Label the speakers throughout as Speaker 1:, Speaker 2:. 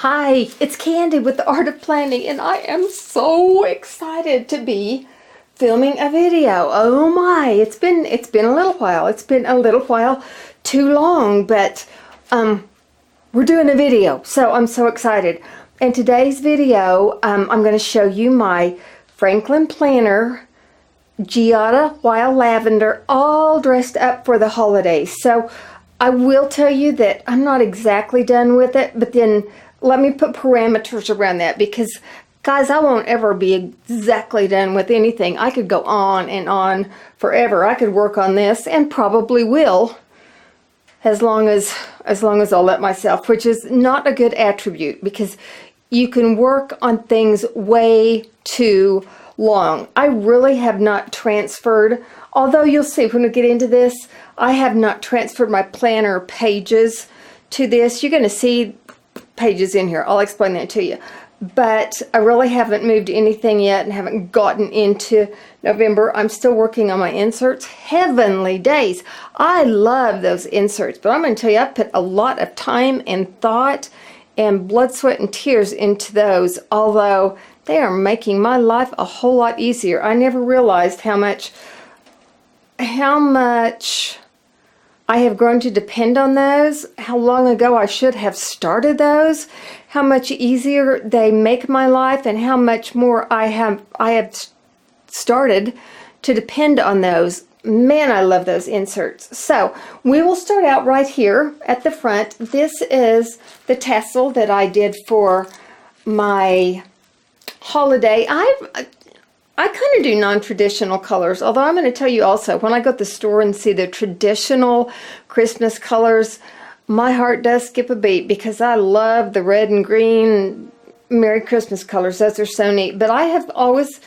Speaker 1: Hi, it's Candy with the Art of Planning, and I am so excited to be filming a video. Oh my, it's been a little while. It's been a little while too long, but we're doing a video, so I'm so excited. In today's video, I'm going to show you my Franklin planner, Giada Wild Lavender, all dressed up for the holidays. So I will tell you that I'm not exactly done with it, but then let me put parameters around that, because guys, I won't ever be exactly done with anything. I could go on and on forever. I could work on this, and probably will, as long as I'll let myself, which is not a good attribute, because you can work on things way too long. I really have not transferred, although you'll see when we get into this, I have not transferred my planner pages to this. You're going to see pages in here. I'll explain that to you. But I really haven't moved anything yet and haven't gotten into November. I'm still working on my inserts. Heavenly days. I love those inserts, but I'm going to tell you, I put a lot of time and thought and blood, sweat, and tears into those, although they are making my life a whole lot easier. I never realized how much I have grown to depend on those, how long ago I should have started those, how much easier they make my life, and how much more I have started to depend on those. Man, I love those inserts. So we will start out right here at the front. This is the tassel that I did for my holiday. I kind of do non-traditional colors, although I'm going to tell you also, when I go to the store and see the traditional Christmas colors, my heart does skip a beat, because I love the red and green Merry Christmas colors. Those are so neat. But I have always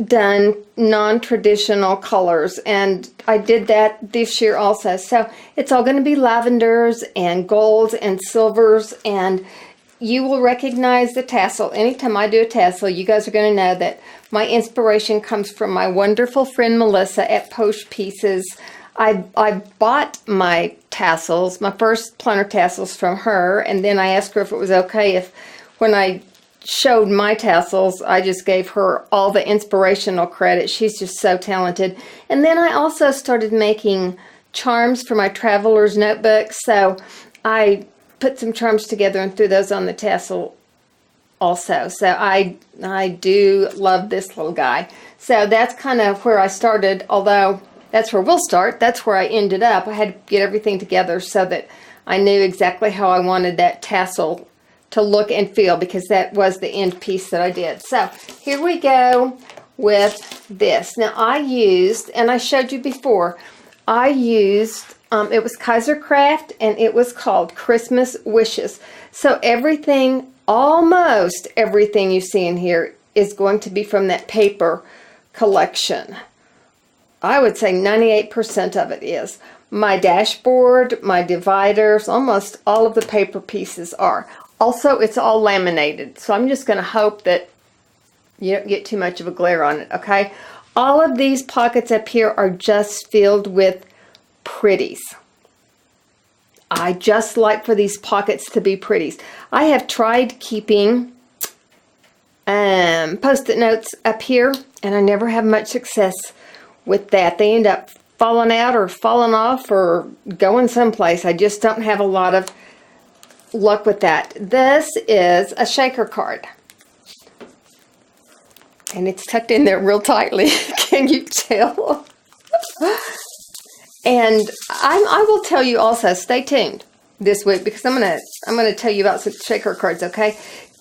Speaker 1: done non-traditional colors, and I did that this year also. So it's all going to be lavenders and golds and silvers, and you will recognize the tassel. Anytime I do a tassel, you guys are going to know that my inspiration comes from my wonderful friend Melissa at Post Pieces. I bought my tassels, my first planner tassels, from her, and then I asked her if it was okay if, when I showed my tassels, I just gave her all the inspirational credit. She's just so talented. And then I also started making charms for my traveler's notebook, so I put some charms together and threw those on the tassel also. So I do love this little guy. So that's kind of where I started, although that's where we'll start. That's where I ended up. I had to get everything together so that I knew exactly how I wanted that tassel to look and feel, because that was the end piece that I did. So here we go with this. Now I used, and I showed you before, I used, it was Kaiser Craft, and it was called Christmas Wishes. So everything, almost everything you see in here is going to be from that paper collection. I would say 98% of it is. My dashboard, my dividers, almost all of the paper pieces are. Also, it's all laminated, so I'm just going to hope that you don't get too much of a glare on it, okay? All of these pockets up here are just filled with pretties. I just like for these pockets to be pretties. I have tried keeping Post-it notes up here, and I never have much success with that. They end up falling out or falling off or going someplace. I just don't have a lot of luck with that. This is a shaker card, and it's tucked in there real tightly. Can you tell? And I will tell you also, stay tuned this week, because I'm gonna tell you about some shaker cards, okay?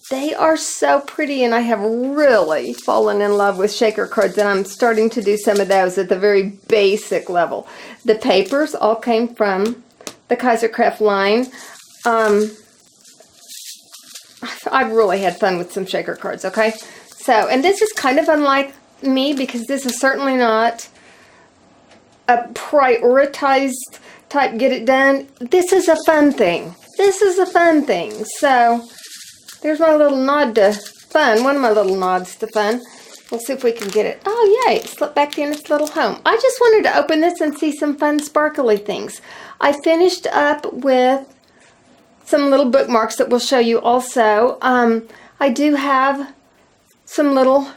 Speaker 1: They are so pretty, and I have really fallen in love with shaker cards, and I'm starting to do some of those at the very basic level. The papers all came from the Kaiser Craft line. I've really had fun with some shaker cards, okay? So, and this is kind of unlike me, because this is certainly not a prioritized type get it done. This is a fun thing. This is a fun thing. So there's my little nod to fun. One of my little nods to fun. We'll see if we can get it. Oh, yay. It slipped back in its little home. I just wanted to open this and see some fun sparkly things. I finished up with some little bookmarks that we'll show you also. I do have some little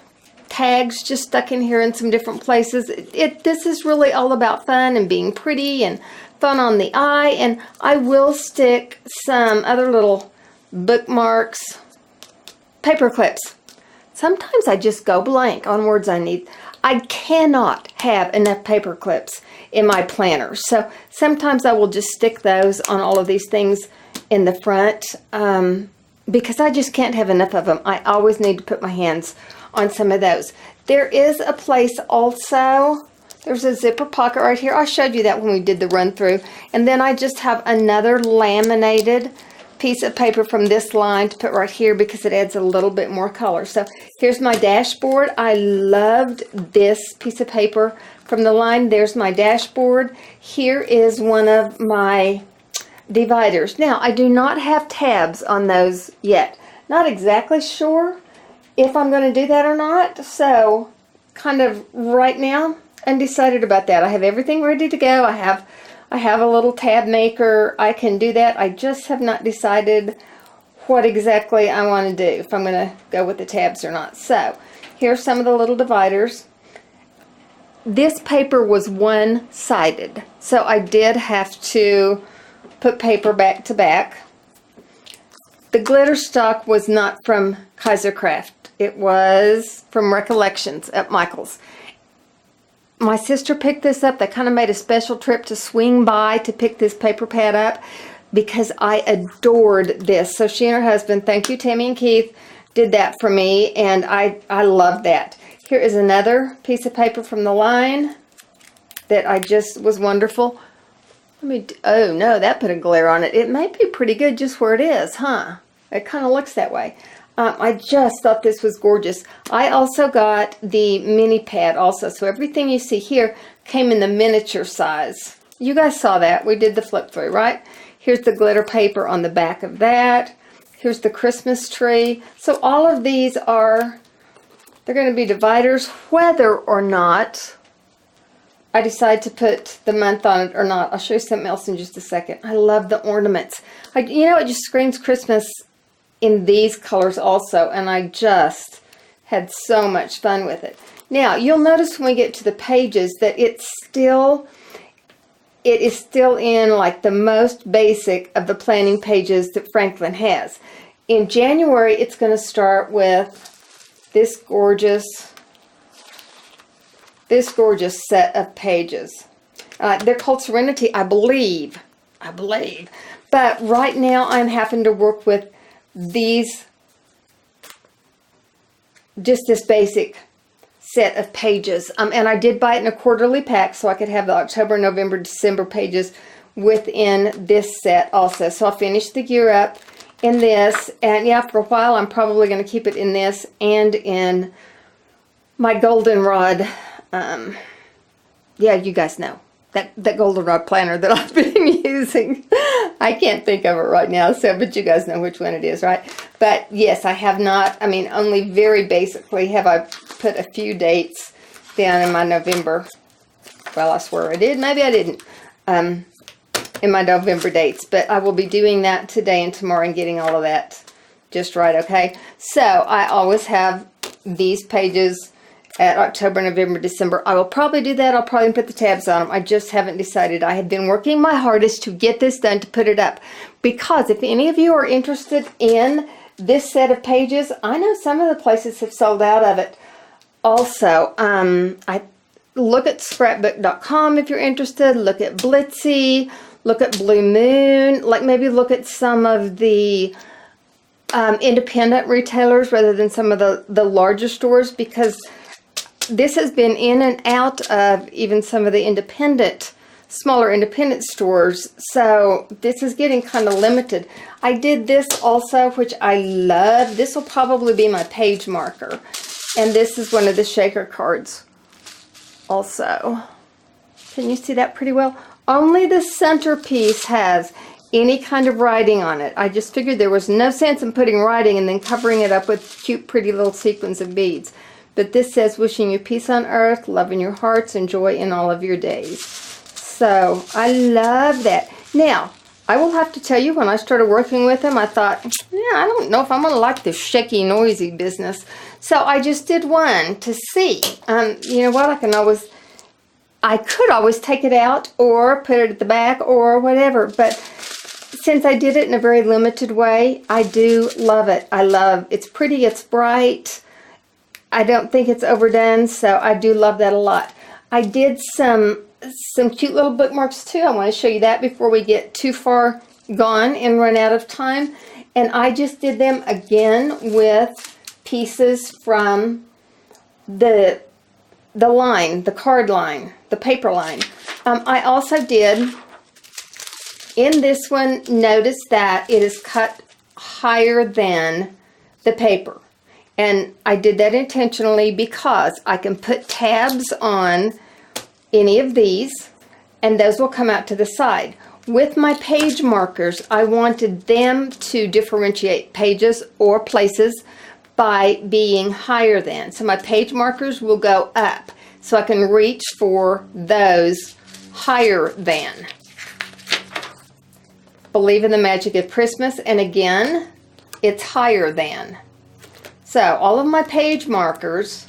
Speaker 1: tags just stuck in here in some different places. This is really all about fun and being pretty and fun on the eye, and I will stick some other little bookmarks, paper clips. Sometimes I just go blank on words I need. I cannot have enough paper clips in my planner, so sometimes I will just stick those on all of these things in the front because I just can't have enough of them. I always need to put my hands on some of those. There is a place also, there's a zipper pocket right here. I showed you that when we did the run through. And then I just have another laminated piece of paper from this line to put right here because it adds a little bit more color. So here's my dashboard. I loved this piece of paper from the line. There's my dashboard. Here is one of my dividers. Now, I do not have tabs on those yet. Not exactly sure if I'm going to do that or not. So kind of right now undecided about that. I have everything ready to go. I have a little tab maker. I can do that. I just have not decided what exactly I want to do, if I'm going to go with the tabs or not. So here's some of the little dividers. This paper was one-sided, so I did have to put paper back to back. The glitter stock was not from Kaiser Craft. It was from Recollections at Michael's. My sister picked this up. They kind of made a special trip to swing by to pick this paper pad up because I adored this. So she and her husband, thank you Tammy and Keith, did that for me, and I love that. Here is another piece of paper from the line that I just was wonderful. Oh no, that put a glare on it. It may be pretty good just where it is, huh? It kind of looks that way. I just thought this was gorgeous. I also got the mini pad also. So everything you see here came in the miniature size. You guys saw that. We did the flip through, right? Here's the glitter paper on the back of that. Here's the Christmas tree. So all of these they're going to be dividers, whether or not I decide to put the month on it or not. I'll show you something else in just a second. I love the ornaments. You know, it just screams Christmas in these colors also, and I just had so much fun with it. Now, you'll notice when we get to the pages that it is still in like the most basic of the planning pages that Franklin has. In January, it's going to start with this gorgeous set of pages. They're called Serenity, I believe. But right now, I'm having to work with just this basic set of pages. And I did buy it in a quarterly pack so I could have the October, November, December pages within this set also. So I'll finish the gear up in this. And yeah, for a while, I'm probably going to keep it in this and in my goldenrod. Yeah, you guys know. That goldenrod planner that I've been using. I can't think of it right now, but you guys know which one it is, right? But yes, I have not, only very basically have I put a few dates down in my November. Well, I swear I did. Maybe I didn't. In my November dates. But I will be doing that today and tomorrow and getting all of that just right, okay? So I always have these pages at October, November, December. I will probably do that. I'll probably put the tabs on them. I just haven't decided. I have been working my hardest to get this done, to put it up. Because if any of you are interested in this set of pages, I know some of the places have sold out of it. Also, I look at scrapbook.com if you're interested. Look at Blitsy. Look at Blue Moon. Like maybe look at some of the independent retailers rather than some of the larger stores, because this has been in and out of even some of the smaller independent stores. So this is getting kind of limited. I did this also, which I love. This will probably be my page marker. And this is one of the shaker cards also. Can you see that pretty well? Only the centerpiece has any kind of writing on it. I just figured there was no sense in putting writing and then covering it up with cute, pretty little sequins of beads. But this says, wishing you peace on earth, love in your hearts, and joy in all of your days. So, I love that. Now, I will have to tell you, when I started working with them, I thought, yeah, I don't know if I'm going to like this shaky, noisy business. So I just did one to see. You know what? I could always take it out or put it at the back or whatever. But since I did it in a very limited way, I do love it. It's pretty, it's bright. I don't think it's overdone, so I do love that a lot. I did some cute little bookmarks too. I want to show you that before we get too far gone and run out of time. And I just did them again with pieces from the line, the card line, the paper line. I also did, in this one, notice that it is cut higher than the paper. And I did that intentionally because I can put tabs on any of these, and those will come out to the side. With my page markers, I wanted them to differentiate pages or places by being higher than. So my page markers will go up, so I can reach for those higher than. Believe in the magic of Christmas, and again, it's higher than. So all of my page markers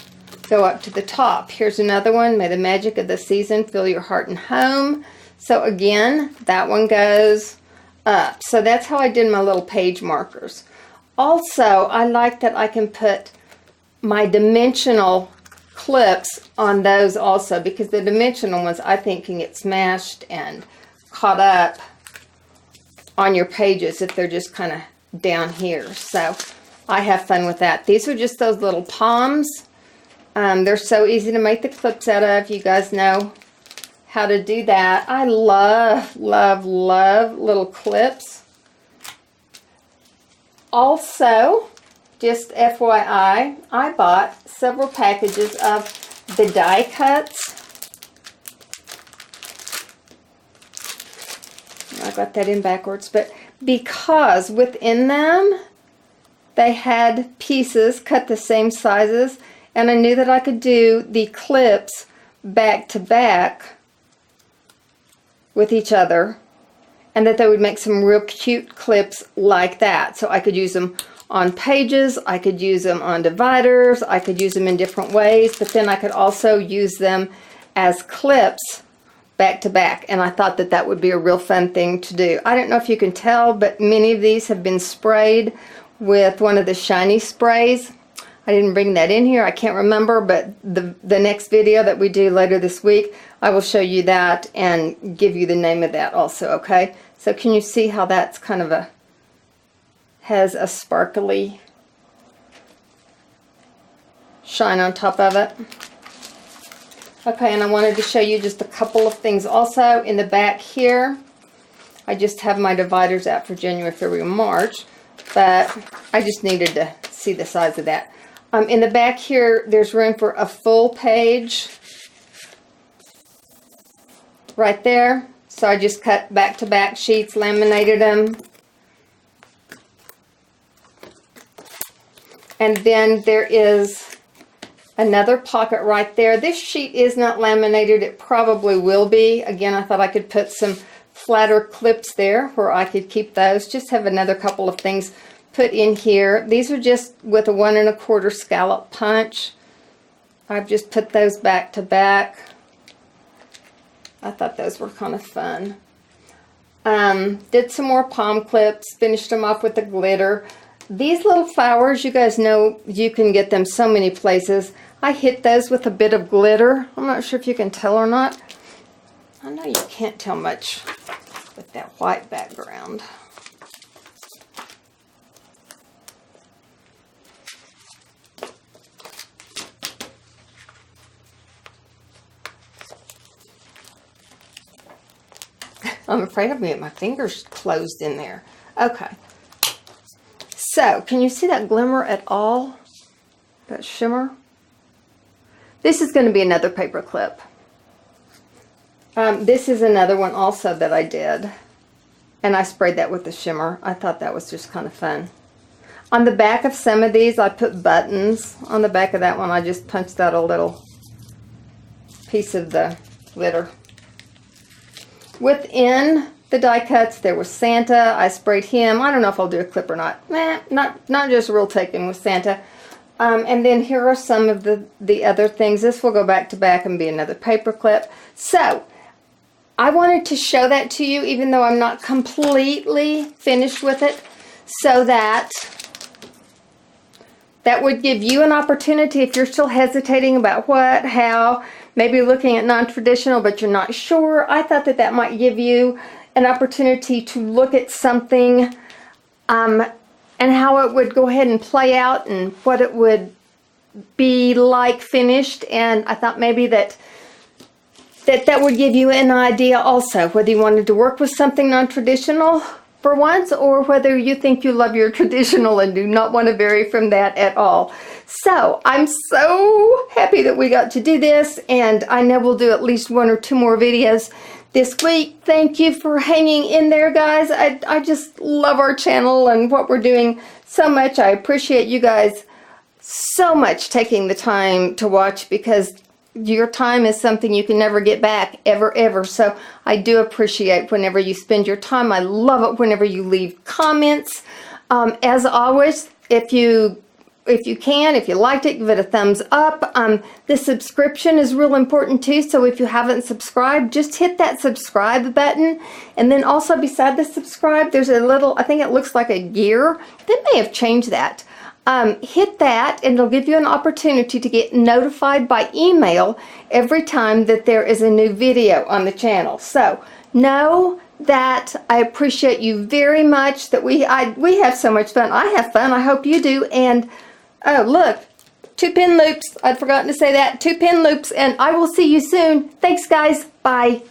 Speaker 1: go up to the top. Here's another one. May the magic of the season fill your heart and home. So again, that one goes up. So that's how I did my little page markers. Also, I like that I can put my dimensional clips on those also, because the dimensional ones I think can get smashed and caught up on your pages if they're just kind of down here. So I have fun with that. These are just those little palms. They're so easy to make the clips out of. You guys know how to do that. I love, love, love little clips. Also, just FYI, I bought several packages of the die cuts. I got that in backwards, but because within them, they had pieces cut the same sizes, and I knew that I could do the clips back to back with each other, and that they would make some real cute clips like that. So I could use them on pages, I could use them on dividers, I could use them in different ways, but then I could also use them as clips back to back, and I thought that that would be a real fun thing to do. I don't know if you can tell, but many of these have been sprayed with one of the shiny sprays. I didn't bring that in here, I can't remember, but the next video that we do later this week, I will show you that and give you the name of that also, okay? So can you see how that's kind of has a sparkly shine on top of it? Okay, and I wanted to show you just a couple of things also. In the back here, I just have my dividers out for January, February, and March, but I just needed to see the size of that. In the back here, there's room for a full page right there. So I just cut back-to-back sheets, laminated them. And then there is another pocket right there. This sheet is not laminated. It probably will be. Again, I thought I could put some flatter clips there where I could keep those. Just have another couple of things put in here. These are just with a 1 1/4 scallop punch. I've just put those back to back. I thought those were kind of fun. Did some more palm clips, finished them off with the glitter. These little flowers, you guys know you can get them so many places. I hit those with a bit of glitter. I'm not sure if you can tell or not. I know you can't tell much with that white background. I'm afraid I'm going to get my fingers closed in there. Okay. So, can you see that glimmer at all? That shimmer? This is going to be another paper clip. This is another one also that I did. And I sprayed that with the shimmer. I thought that was just kind of fun. On the back of some of these, I put buttons. On the back of that one, I just punched out a little piece of the glitter. Within the die cuts. There was Santa. I sprayed him. I don't know if I'll do a clip or not. Not just real taken with Santa. And then here are some of the other things. This will go back to back and be another paper clip. So I wanted to show that to you, even though I'm not completely finished with it, so that would give you an opportunity, if you're still hesitating about what, how, maybe looking at non-traditional but you're not sure. I thought that might give you an opportunity to look at something and how it would go ahead and play out and what it would be like finished. And I thought maybe that would give you an idea also, whether you wanted to work with something non-traditional for once, or whether you think you love your traditional and do not want to vary from that at all. So I'm so happy that we got to do this, and I know we'll do at least 1 or 2 more videos this week. Thank you for hanging in there, guys. I just love our channel and what we're doing so much. I appreciate you guys so much taking the time to watch, because your time is something you can never get back, ever. So I do appreciate whenever you spend your time. I love it whenever you leave comments. As always, if you can, if you liked it, give it a thumbs up. The subscription is real important too. So if you haven't subscribed, just hit that subscribe button. And then also beside the subscribe, there's a little, I think it looks like a gear. They may have changed that. Hit that and it'll give you an opportunity to get notified by email every time that there is a new video on the channel. So know that I appreciate you very much, that we have so much fun. I have fun. I hope you do. And oh, look, 2 pin loops. I'd forgotten to say that. 2 pin loops, and I will see you soon. Thanks, guys. Bye.